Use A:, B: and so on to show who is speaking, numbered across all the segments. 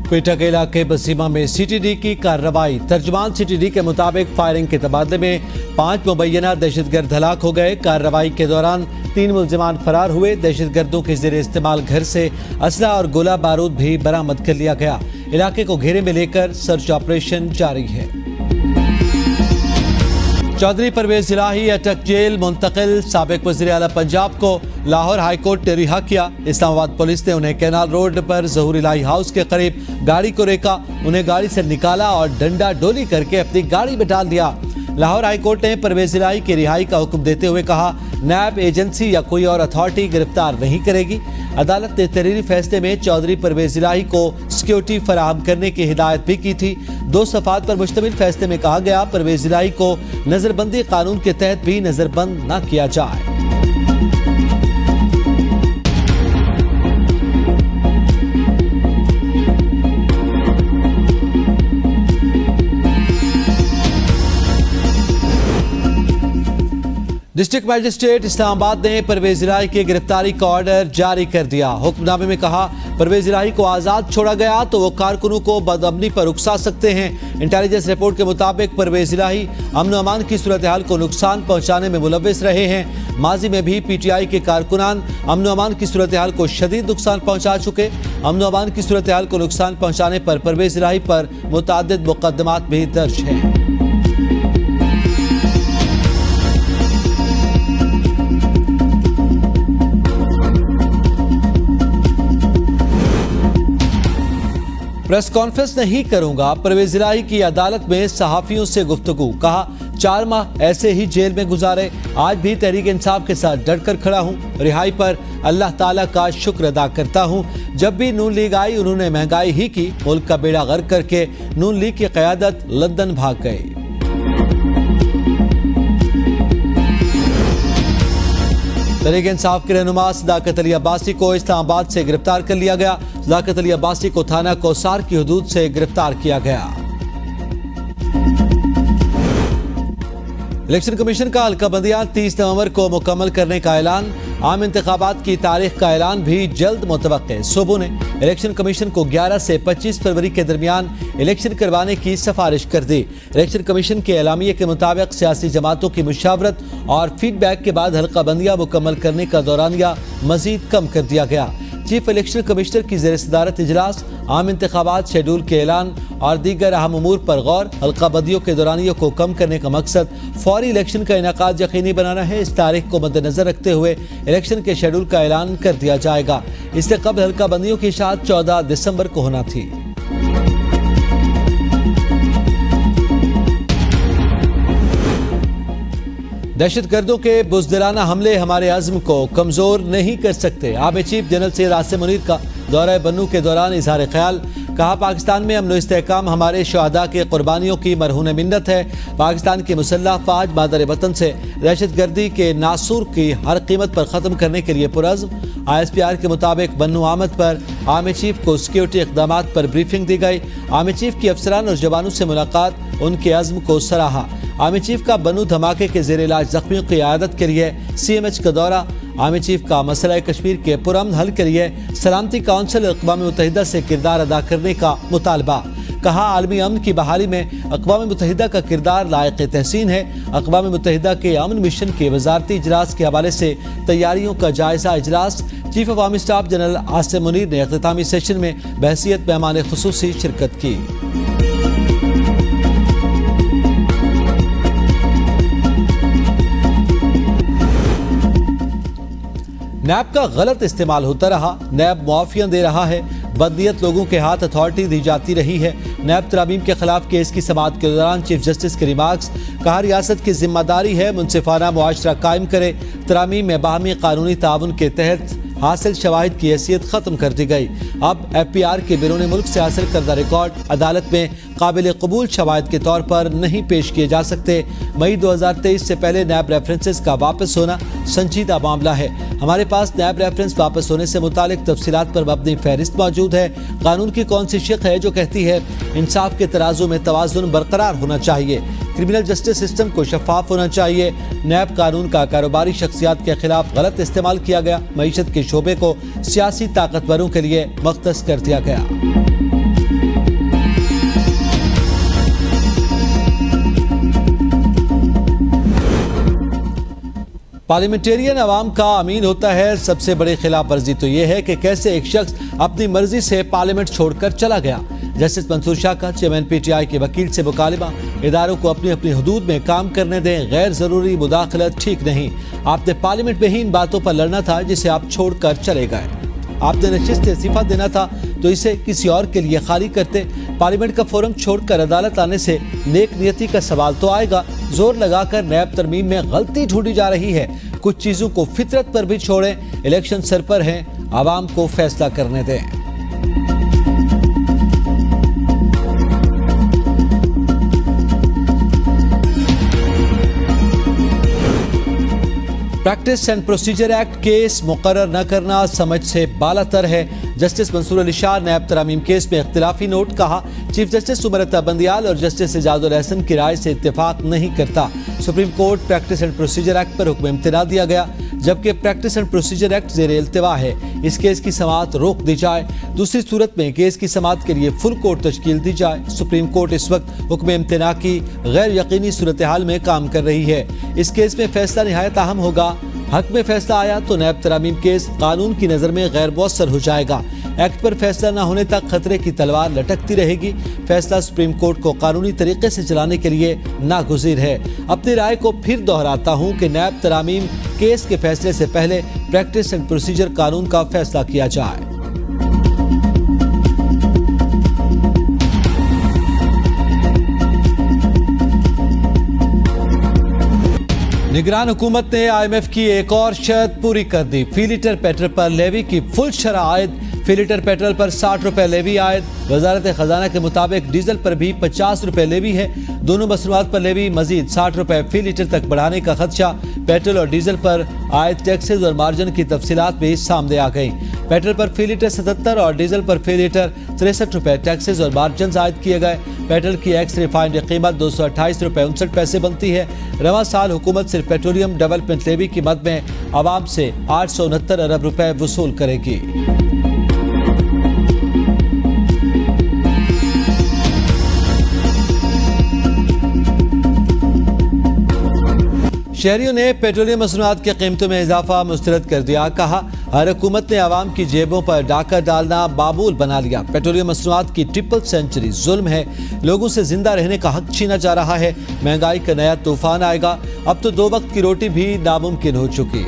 A: क्वेटा के इलाके बसीमा में सीटीडी की कार्रवाई। तर्जुमान सीटीडी के मुताबिक फायरिंग के तबादले में 5 मुबैना दहशतगर्द हलाक हो गए। कार्रवाई के दौरान 3 मुल्जिमान फरार हुए। दहशतगर्दों के ज़ेरे इस्तेमाल घर से असला और गोला बारूद भी बरामद कर लिया गया। इलाके को घेरे में लेकर सर्च ऑपरेशन जारी है। चौधरी परवेज इलाही अटक जेल मुंतकिल। साबिक वज़ीर आला पंजाब को लाहौर हाई कोर्ट ने रिहा किया। इस्लामाबाद पुलिस ने उन्हें कैनाल रोड पर ज़हूर इलाही हाउस के करीब गाड़ी को रोका, उन्हें गाड़ी से निकाला और डंडा डोली करके अपनी गाड़ी में डाल दिया। लाहौर हाई कोर्ट ने परवेज इलाही की रिहाई का हुक्म देते हुए कहा, नैब एजेंसी या कोई और अथॉरिटी गिरफ्तार नहीं करेगी। अदालत ने तहरीरी फैसले में चौधरी परवेज इलाही को सिक्योरिटी फराहम करने की हिदायत भी की थी। 2 सफ़ात पर मुश्तमिल फैसले में कहा गया, परवेज इलाही को नजरबंदी कानून के तहत भी नजरबंद न किया जाए। डिस्ट्रिक्ट मजिस्ट्रेट इस्लामाबाद ने परवेज इलाही की गिरफ्तारी का ऑर्डर जारी कर दिया। हुक्मनामे में कहा, परवेज इलाही को आज़ाद छोड़ा गया तो वो कारकुनों को बदअमनी पर उकसा सकते हैं। इंटेलिजेंस रिपोर्ट के मुताबिक परवेज इलाही अमन व अमान की सूरत हाल को नुकसान पहुंचाने में मुलव्विस रहे हैं। माजी में भी PTI के कारकुनान अमन व अमान की सूरत हाल को शदीद नुकसान पहुंचा चुके। अमन व अमान की सूरत हाल को नुकसान पहुंचाने पर परवेज इलाही पर मुतअद्दिद मुकदमात भी दर्ज हैं। प्रेस कॉन्फ्रेंस नहीं करूंगा, परवेज इलाही की अदालत में सहाफियों से गुफ्तगू। कहा, 4 माह ऐसे ही जेल में गुजारे, आज भी तहरीक इंसाफ के साथ डटकर खड़ा हूं। रिहाई पर अल्लाह ताला का शुक्र अदा करता हूं। जब भी नून लीग आई उन्होंने महंगाई ही की। मुल्क का बेड़ा गर्क करके नून लीग की क़यादत लंदन भाग गई। तहरीक इंसाफ के रहनुमा सदाकत अली अब्बासी को इस्लामाबाद से गिरफ्तार कर लिया गया। सदाकत अली अब्बासी को थाना कौसार की हुदूद से गिरफ्तार किया गया। इलेक्शन कमीशन का हल्का बंदियां 30 नवंबर को मुकम्मल करने का ऐलान। आम इंतखाबात की तारीख का ऐलान भी जल्द मुतवक्के। सूबों ने इलेक्शन कमीशन को 11 से 25 फरवरी के दरमियान इलेक्शन करवाने की सिफारिश कर दी। इलेक्शन कमीशन के एलामिये के मुताबिक सियासी जमातों की मुशावरत और फीडबैक के बाद हल्का बंदियां मुकम्मल करने का दौरानिया मजीद कम कर दिया गया। चीफ इलेक्शन कमिश्नर की ज़ेर सदारत इजलास, आम इंतखाबात शेड्यूल के ऐलान और दीगर अहम उमूर पर गौर। हल्का बंदियों के दौरानियों को कम करने का मकसद फौरी इलेक्शन का इनेकाद यकीनी बनाना है। इस तारीख को मद्देनजर रखते हुए इलेक्शन के शेड्यूल का ऐलान कर दिया जाएगा। इससे कबल हल्का बंदियों की इशाअत 14 दिसंबर को होना थी। दहशतगर्दों के बुज़दिलाना हमले हमारे अज़्म को कमज़ोर नहीं कर सकते। Army chief general Syed Asim Munir का दौरा बन्नू के दौरान इज़हार ख्याल। कहा, पाकिस्तान में अमन व इस्तेहकाम हमारे शहादा के कुर्बानियों की मरहून मिन्नत है। पाकिस्तान की मुसल्लह अफ़वाज मादर वतन से दहशतगर्दी के नासूर की हर कीमत पर ख़त्म करने के लिए पुरज़्म। ISPR के मुताबिक बन्नू आमद पर आर्मी चीफ को सिक्योरिटी इक़दामात पर ब्रीफिंग दी गई। आर्मी चीफ की अफसरान और जवानों से मुलाकात, उनके अज़्म को सराहा। आर्मी चीफ का बन्नू धमाके के ज़ेर इलाज ज़ख्मियों की इयादत के लिए CMH का दौरा। आर्मी चीफ का मसला कश्मीर के पुरअमन हल के लिए सलामती काउंसिल अक़वाम मुत्तहिदा से किरदार अदा करने का मुतालबा। कहा, आलमी अमन की बहाली में अक़वाम मुत्तहिदा का किरदार लायक तहसीन है। अक़वाम मुत्तहिदा के अमन मिशन के वज़ारती इजलास के हवाले से तैयारियों का जायज़ा इजलास। Chief of army staff general Asim Munir ने इख्तितामी सेशन में बहसीयत मेहमान खुसूसी शिरकत की। नैब का गलत इस्तेमाल होता रहा। नैब मुआफ़ियाँ दे रहा है, बदनीयत लोगों के हाथ अथॉरिटी दी जाती रही है। नैब तरामीम के खिलाफ केस की समाअत के दौरान चीफ जस्टिस के रिमार्क्स। कहा, रियासत की जिम्मेदारी है मुनसिफाना मुआशरा कायम करे। तरामीम में बाहमी कानूनी ताउन के तहत हासिल शवाहिद की हैसियत ख़त्म कर दी गई। अब FPR के बैरून मुल्क से हासिल करदा रिकॉर्ड अदालत में काबिल कबूल शवाहिद के तौर पर नहीं पेश किए जा सकते। मई 2023 से पहले नैब रेफरेंसेस का वापस होना संजीदा मामला है। हमारे पास नैब रेफरेंस वापस होने से मुतालिक तफसीलात पर मबनी फहरिस्त मौजूद है। कानून की कौन सी शिक है जो कहती है इंसाफ के तराजू में तवाज़ुन बरकरार होना चाहिए। क्रिमिनल जस्टिस सिस्टम को शफाफ होना चाहिए। नैब कानून का कारोबारी शख्सियात के खिलाफ गलत इस्तेमाल किया गया। मईशत के शोबे को सियासी ताकतवरों के लिए मख्तस कर दिया गया। पार्लियामेंटेरियन अवाम का अमीन होता है। सबसे बड़ी खिलाफ वर्जी तो यह है कि कैसे एक शख्स अपनी मर्जी से पार्लियामेंट छोड़कर चला गया। जस्टिस मंसूर शाह का चेयरमैन पीटीआई के वकील से मुकालमा, इदारों को अपनी अपनी हदूद में काम करने दें, गैर जरूरी मुदाखलत ठीक नहीं। आपने पार्लियामेंट में ही इन बातों पर लड़ना था जिसे आप छोड़कर चले गए। आपने नशिस्त इस्तीफा देना था तो इसे किसी और के लिए खाली करते। पार्लियामेंट का फोरम छोड़कर अदालत आने से नेक नियति का सवाल तो आएगा। जोर लगाकर नैब तरमीम में गलती ढूंढी जा रही है। कुछ चीजों को फितरत पर भी छोड़ें। इलेक्शन सर पर हैं, आवाम को फैसला करने दें। Practice and procedure act case मुकर्रर न करना समझ से बालातर है। जस्टिस मंसूर अली शाह नैब तरामीम केस में इख्तिलाफी नोट, कहा चीफ जस्टिस उमर अता बंदियाल और जस्टिस एजाजुल एहसन की राय से इत्तेफाक नहीं करता। Supreme court practice and procedure act पर हुक्म इम्तिना दिया गया, जबकि प्रैक्टिस एंड प्रोसीजर एक्ट जेर इल्तिवा है। इस केस की समाअत रोक दी जाए। दूसरी सूरत में केस की समाअत के लिए फुल कोर्ट तश्कील दी जाए। सुप्रीम कोर्ट इस वक्त हुक्म इम्तिना की गैर यकीनी सूरत हाल में काम कर रही है। इस केस में फैसला निहायत अहम होगा। हक में फैसला आया तो नैब तरामीम केस कानून की नज़र में गैर मौसर हो जाएगा। एक्ट पर फैसला न होने तक खतरे की तलवार लटकती रहेगी। फैसला सुप्रीम कोर्ट को कानूनी तरीके से चलाने के लिए नागुज़ीर है। अपनी राय को फिर दोहराता हूँ कि नैब तरामीम केस के फैसले से पहले प्रैक्टिस एंड प्रोसीजर कानून का फैसला किया जाए। निगरान हुकूमत ने IMF की एक और शर्त पूरी कर दी। फी लीटर पेट्रोल पर लेवी की फुल शरह आयद। फी लीटर पेट्रोल पर 60 रुपए लेवी आयद। वजारत खजाना के मुताबिक डीजल पर भी 50 रुपए लेवी है। दोनों मसनूआत पर लेवी मजीद 60 रुपए फी लीटर तक बढ़ाने का खदशा। पेट्रोल और डीजल पर आयद टैक्सेज और मार्जिन की तफसीलात भी सामने आ गई। पेट्रोल पर फी लीटर 77 और डीजल पर फी लीटर 63 रुपए टैक्सेज और मार्जिन आयद किए गए। पेट्रोल की एक्स रिफाइंड कीमत 228 रुपए 59 पैसे बनती है। रवां साल हुकूमत सिर्फ पेट्रोलियम डेवलपमेंट लेवी की मद में आवाम से 869 अरब रुपए वसूल करेगी। शहरियों ने पेट्रोलियम मसनूआत की कीमतों में इजाफा मुस्तरद कर दिया। कहा हर हुकूमत ने आवाम की जेबों पर डाका डालना मामूल बना लिया। पेट्रोलियम मसनूआत की ट्रिपल सेंचुरी जुल्म है। लोगों से जिंदा रहने का हक छीना जा रहा है। महंगाई का नया तूफान आएगा। अब तो 2 वक्त की रोटी भी नामुमकिन हो चुकी।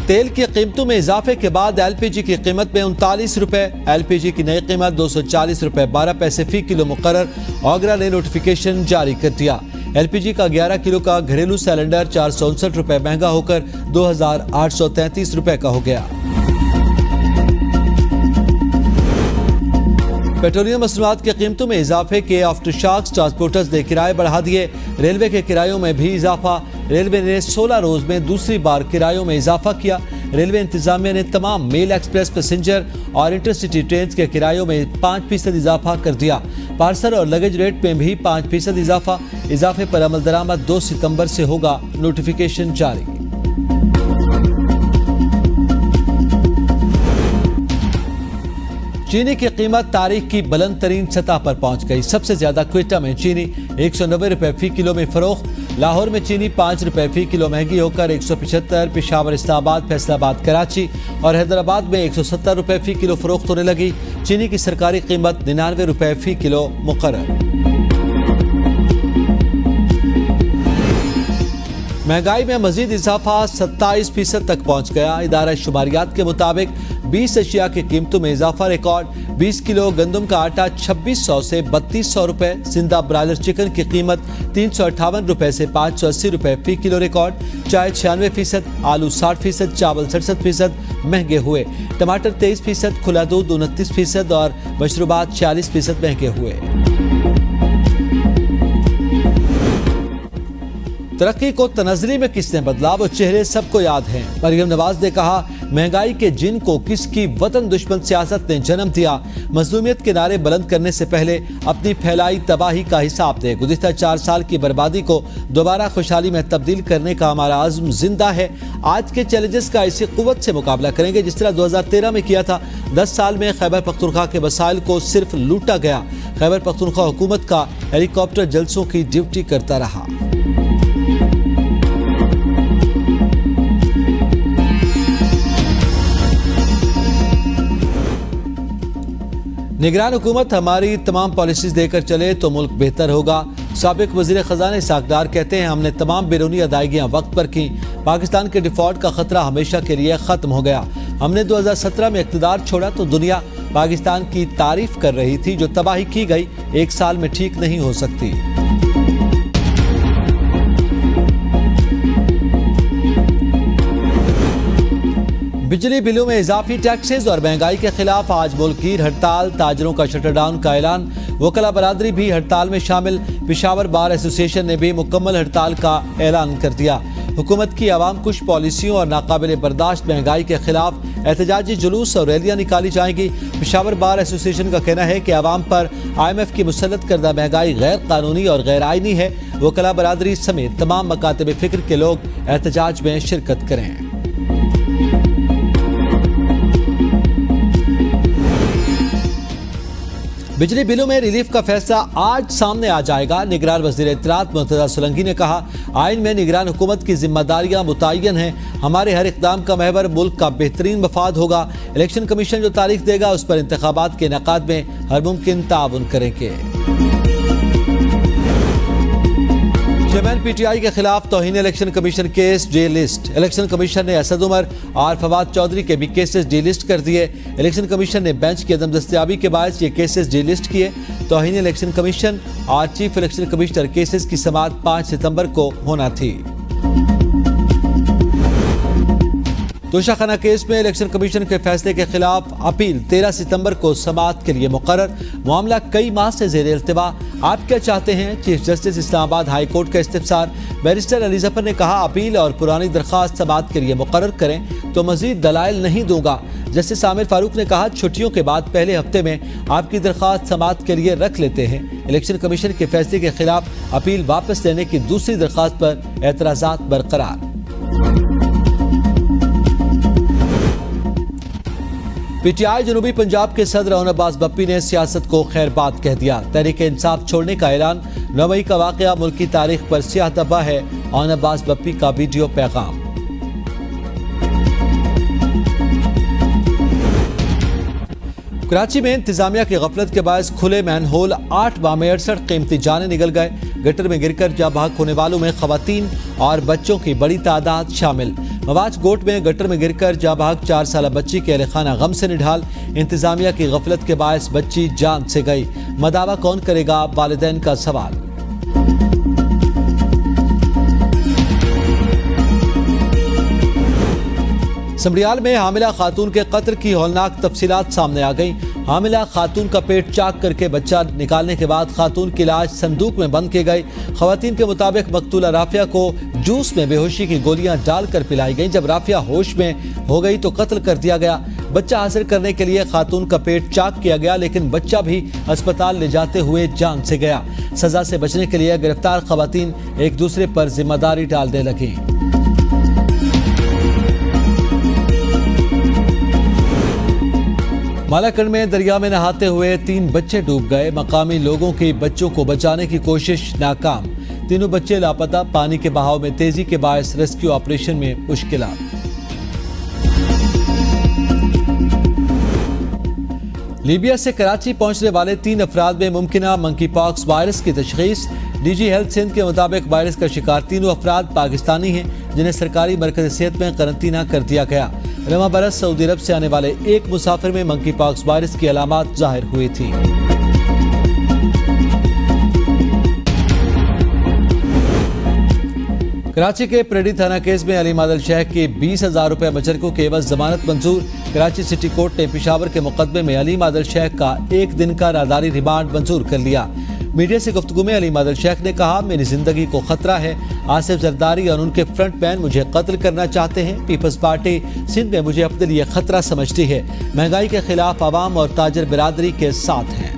A: तेल की कीमतों में इजाफे के बाद LPG की कीमत में 39 रुपए। LPG की नई कीमत 240 रुपए 12 पैसे फी किलो मुकर्रर। ऑगरा ने नोटिफिकेशन जारी कर दिया। LPG का 11 किलो का घरेलू सिलेंडर 459 रुपए महंगा होकर 2833 रुपए का हो गया। पेट्रोलियम मसनूआत की कीमतों में इजाफे के आफ्टर शॉक्स ट्रांसपोर्टर्स ने किराए बढ़ा दिए। रेलवे के किरायों में भी इजाफा। रेलवे ने 16 रोज में दूसरी बार किरायों में इजाफा किया। रेलवे इंतजामिया ने तमाम मेल एक्सप्रेस पैसेंजर और इंटरसिटी ट्रेन के किरायों में 5% इजाफा कर दिया। पार्सल और लगेज रेट में भी 5% इजाफा। इजाफे पर अमल दरामद 2 सितंबर से होगा। नोटिफिकेशन जारी। चीनी की कीमत तारीख की बुलंद तरीन सतह पर पहुंच गई। सबसे ज्यादा क्वेटा में चीनी 190 रुपए फी किलो में फरोख्त। लाहौर में चीनी 5 रुपए फी किलो महंगी होकर 175। पेशावर, इस्लामाबाद, फैसलाबाद, कराची और हैदराबाद में 170 रुपए फी किलो फरोख्त होने लगी। चीनी की सरकारी कीमत 99 रुपए फी किलो मुकर्रर। महंगाई में मजीद इजाफा 27% तक पहुंच गया। इदारा शुमारियात के मुताबिक 20 अशिया की कीमतों में इजाफा रिकॉर्ड। 20 किलो गंदम का आटा 2600 से 3200 रुपए। जिंदा ब्रायलर चिकन की कीमत 358 रुपए से 580 रुपए फी किलो रिकॉर्ड। चाय 96%, आलू 60%, चावल 67% महंगे हुए। टमाटर 23%, खुला दूध 29% और मशरूबात 46% महंगे हुए। तरक्की को तनज़री में किसने बदला, वो चेहरे सबको याद हैं। मरियम नवाज ने कहा महंगाई के जिन को किसकी वतन दुश्मन सियासत ने जन्म दिया। मजलूमियत के नारे बुलंद करने से पहले अपनी फैलाई तबाही का हिसाब दे। गुज़िश्ता 4 साल की बर्बादी को दोबारा खुशहाली में तब्दील करने का हमारा आज़म जिंदा है। आज के चैलेंजेस का इसी कुव्वत से मुकाबला करेंगे जिस तरह 2013 में किया था। 10 साल में खैबर पख्तूनख्वा के वसाइल को सिर्फ लूटा गया। खैबर पख्तूनख्वा हुकूमत का हेलीकॉप्टर जलसों की ड्यूटी करता रहा। निगरान हुकूमत हमारी तमाम पॉलिसीज देकर चले तो मुल्क बेहतर होगा। साबिक वजीर खजाना इसहाक डार कहते हैं, हमने तमाम बैरूनी अदायगियां वक्त पर की। पाकिस्तान के डिफॉल्ट का खतरा हमेशा के लिए खत्म हो गया। हमने 2017 में इक़्तिदार छोड़ा तो दुनिया पाकिस्तान की तारीफ कर रही थी। जो तबाही की गई 1 साल में ठीक नहीं हो सकती। बिजली बिलों में इजाफी टैक्सेस और महंगाई के खिलाफ आज मुल्कीर हड़ताल, ताजरों का शटर डाउन का ऐलान। वकला बरादरी भी हड़ताल में शामिल। पेशावर बार एसोसिएशन ने भी मुकम्मल हड़ताल का ऐलान कर दिया। हुकूमत की आवाम कुश पॉलिसियों और नाकाबिल बर्दाश्त महंगाई के खिलाफ एहतजाजी जुलूस और रैलियां निकाली जाएंगी। पेशावर बार एसोसिएशन का कहना है कि आवाम पर IMF की मुसल्लत करदा महंगाई गैर कानूनी और गैर आइनी है। वकला बरादरी समेत तमाम मकातब फिक्र के लोग एहतजाज में शिरकत करें। बिजली बिलों में रिलीफ का फैसला आज सामने आ जाएगा। निगरान वज़ीर इत्तलात मुर्तज़ा सोलंकी ने कहा, आइन में निगरान हुकूमत की जिम्मेदारियां मुतय्यन हैं। हमारे हर इक़दाम का महवर मुल्क का बेहतरीन मफाद होगा। इलेक्शन कमीशन जो तारीख देगा उस पर इंतखाबात के इनेकाद में हर मुमकिन ताउन करेंगे। चेयरमैन PTI के खिलाफ तौहीन election commission case delist. Election commission ने असद उमर और फवाद चौधरी के भी केसेस डी लिस्ट कर दिए। इलेक्शन कमीशन ने बेंच की अदम दस्तयाबी के बायस ये केसेस डी लिस्ट किए। तौहीन इलेक्शन कमीशन और चीफ इलेक्शन कमिश्नर केसेस की समाअत 5 सितंबर को होना थी। तोशाखाना केस में इलेक्शन कमीशन के फैसले के खिलाफ अपील 13 सितंबर को समाअत के लिए मुकर्रर। मामला कई माह से ज़ेर इल्तिवा। आप क्या चाहते हैं? Chief justice Islamabad high court का इस्तिफसार। बैरिस्टर अली जफर ने कहा, अपील और पुरानी दरख्वास्त समाअत के लिए मुकर्रर करें तो मजीद दलाइल नहीं दूंगा। जस्टिस आमिर फारूक ने कहा, छुट्टियों के बाद पहले हफ्ते में आपकी दरख्वास्त समाअत के लिए रख लेते हैं। इलेक्शन कमीशन के फैसले के खिलाफ अपील वापस लेने की दूसरी दरख्वास्त पर एतराज़ात बरकरार। PTI जनूबी पंजाब के सदर ओन अब्बास बप्पी ने सियासत को खैरबाद कह दिया। तहरीक इंसाफ छोड़ने का ऐलान। 9 मई का वाकया मुल्क की तारीख पर स्याह धब्बा है। ओन अब्बास बप्पी का वीडियो पैगाम। कराची में इंतजामिया की गफलत के बायस खुले मैन होल 8 माह में 68 कीमती जानें निकल गए। गटर में गिरकर जाँ बहक होने वालों में खवातीन और बच्चों की बड़ी तादाद शामिल। मवाज गोट में गटर में गिरकर जाँ बहक 4 साल बच्ची के अहलखाना गम से निढाल। इंतजामिया की गफलत के बायस बच्ची जान से गई। मदावा कौन करेगा? वालिदैन का सवाल। समरियाल में हामिला खातून के कत्ल की हौलनाक तफसीलात सामने आ गई। हामिला खातून का पेट चाक करके बच्चा निकालने के बाद खातून की लाश संदूक में बंद की गई। खवातीन के मुताबिक मकतूला राफिया को जूस में बेहोशी की गोलियां डालकर पिलाई गईं। जब राफिया होश में हो गई तो कत्ल कर दिया गया। बच्चा हासिल करने के लिए खातून का पेट चाक किया गया, लेकिन बच्चा भी अस्पताल ले जाते हुए जान से गया। सजा से बचने के लिए गिरफ्तार खवातीन एक दूसरे पर जिम्मेदारी डालने लगी। मालाकंड में दरिया में नहाते हुए 3 बच्चे डूब गए। मकामी लोगों की बच्चों को बचाने की कोशिश नाकाम। तीनों बच्चे लापता। पानी के बहाव में तेजी के बायस रेस्क्यू ऑपरेशन में मुश्किलात। लीबिया से कराची पहुंचने वाले 3 अफराद में मुमकिना मंकी पॉक्स वायरस की तशखीस। DG हेल्थ सिंध के मुताबिक वायरस का शिकार तीनों अफराद पाकिस्तानी हैं, जिन्हें सरकारी मरकज़ सेहत में करंतना कर दिया गया। रवा बरस सऊदी अरब से आने वाले एक मुसाफिर में मंकी पॉक्स वायरस की अलामात जाहिर हुई थी। कराची के परेडी थाना केस में अली मादल शेख के 20,000 रुपए मुचलकों के एवज जमानत मंजूर। कराची सिटी कोर्ट ने पेशावर के मुकदमे में अली मादल शेख का 1 दिन का राहदारी रिमांड मंजूर कर लिया। मीडिया से गुफ्तगू में अली मादल शेख ने कहा, मेरी जिंदगी को खतरा है। आसिफ जरदारी और उनके फ्रंट मैन मुझे कत्ल करना चाहते हैं। पीपल्स पार्टी सिंध में मुझे अपने लिए खतरा समझती है। महंगाई के खिलाफ आवाम और ताजर बिरादरी के साथ हैं।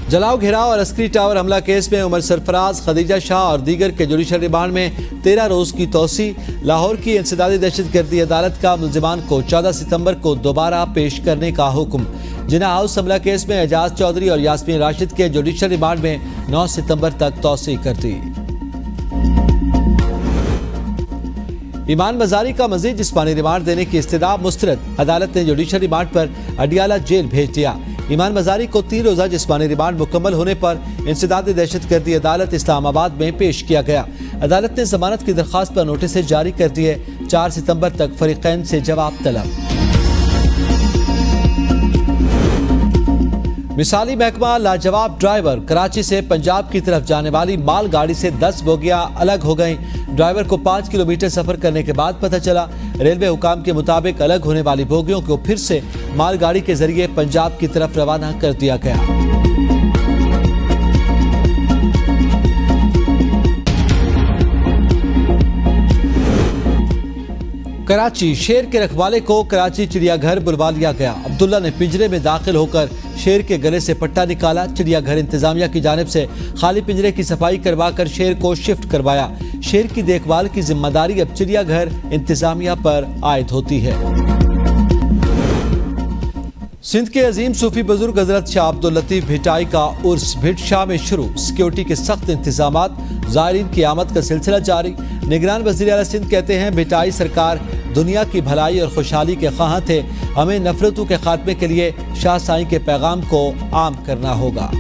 A: जलाओ, घेराव और अस्करी टावर हमला केस में उमर सरफराज, खदीजा शाह और दीगर के जुडिशल रिमांड में 13 रोज की तोसी। लाहौर की इंसदादी दहशतगर्दी अदालत का मुलजिमान को 14 सितंबर को दोबारा पेश करने का हुक्म। जिना हाउस हमला केस में एजाज चौधरी और यास्मीन राशिद के जुडिशल रिमांड में 9 सितंबर तक तोसी कर दी। ईमान मजारी का मजीद जिस्मानी रिमांड देने की इस्तदा मुस्तरद। अदालत ने जुडिशल रिमांड पर अडियाला जेल भेज दिया। ईमान मजारी को 3 रोजा जिस्मानी रिमांड मुकम्मल होने पर इंसदाद दहशतगर्दी अदालत इस्लामाबाद में पेश किया गया। अदालत ने जमानत की दरख्वास्त पर नोटिस जारी कर दिए। 4 सितंबर तक फरीकैन से जवाब तलब। मिसाली महकमा लाजवाब ड्राइवर। कराची से पंजाब की तरफ जाने वाली माल गाड़ी से 10 बोगियां अलग हो गईं। ड्राइवर को 5 किलोमीटर सफर करने के बाद पता चला। रेलवे हुकाम के मुताबिक अलग होने वाली बोगियों को फिर से मालगाड़ी के जरिए पंजाब की तरफ रवाना कर दिया गया। कराची शेर के रखवाले को कराची चिड़ियाघर बुलवा लिया गया। अब्दुल्ला ने पिंजरे में दाखिल होकर शेर के गले से पट्टा निकाला। चिड़ियाघर इंतजामिया की जानिब से खाली पिंजरे की सफाई करवाकर शेर को शिफ्ट करवाया। शेर की देखभाल की जिम्मेदारी अब चिड़ियाघर इंतजामिया पर आयद होती है। सिंध के अजीम सूफी बुजुर्ग हजरत शाह अब्दुल लतीफ भिटाई का उर्स भिट शाह में शुरू। सिक्योरिटी के सख्त इंतजामात, ज़ायरीन की आमद का सिलसिला जारी। निगरान वज़ीर आला सिंध कहते हैं भिटाई सरकार दुनिया की भलाई और खुशहाली के ख्वाह थे। हमें नफरतों के खात्मे के लिए शाह साईं के पैगाम को आम करना होगा।